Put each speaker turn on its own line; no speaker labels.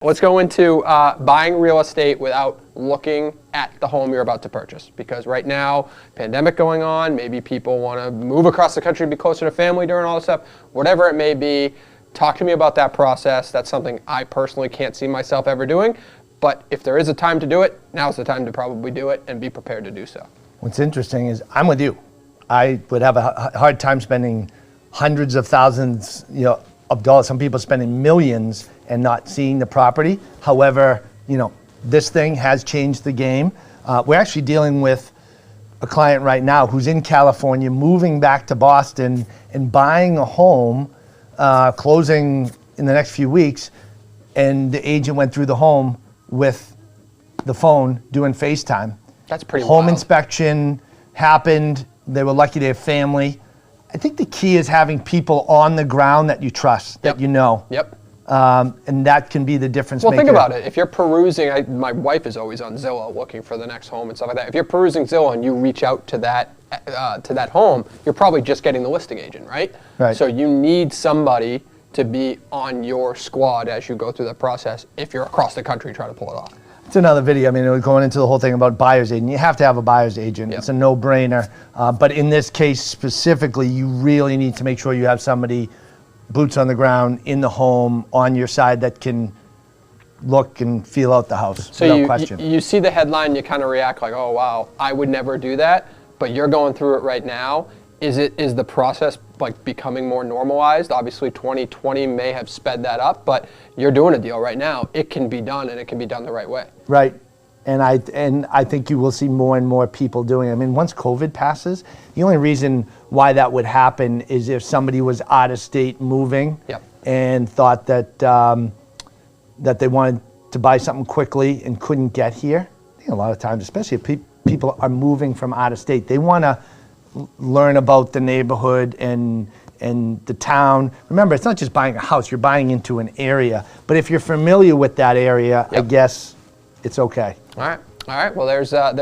Let's go into buying real estate without looking at the home you're about to purchase. Because right now, pandemic going on, maybe people want to move across the country, be closer to family during all this stuff, whatever it may be. Talk to me about that process. That's something I personally can't see myself ever doing. But if there is a time to do it, now's the time to probably do it and be prepared to do so.
What's interesting is I'm with you. I would have a hard time spending hundreds of thousands, of dollars. Some people spending millions and not seeing the property. However, this thing has changed the game. We're actually dealing with a client right now who's in California, moving back to Boston and buying a home, closing in the next few weeks. And the agent went through the home with the phone doing FaceTime.
That's pretty
Home
wild.
inspection happened. They were lucky to have family. I think the key is having people on the ground that you trust, that you know.
Yep.
And that can be the difference maker.
Well, think about it. If you're perusing, my wife is always on Zillow looking for the next home and stuff like that. If you're perusing Zillow and you reach out to that home, you're probably just getting the listing agent, right?
Right.
So you need somebody to be on your squad as you go through the process if you're across the country trying to pull it off.
It's another video. I mean, we're going into the whole thing about buyer's agent. You have to have a buyer's agent.
Yep.
It's a no-brainer. But in this case specifically, you really need to make sure you have somebody boots on the ground in the home on your side that can look and feel out the house without question.
You see the headline, you kind of react like, oh, wow, I would never do that. But you're going through it right now. Is the process like becoming more normalized? Obviously 2020 may have sped that up, but you're doing a deal right now. It can be done, and it can be done the right way.
Right. And I think you will see more and more people doing it. I mean, once COVID passes, the only reason why that would happen is if somebody was out of state moving and thought that that they wanted to buy something quickly and couldn't get here. I think a lot of times, especially if people are moving from out of state, they want to learn about the neighborhood and the town. Remember, it's not just buying a house, you're buying into an area. But if you're familiar with that area, I guess it's okay.
All right. Well, there's that.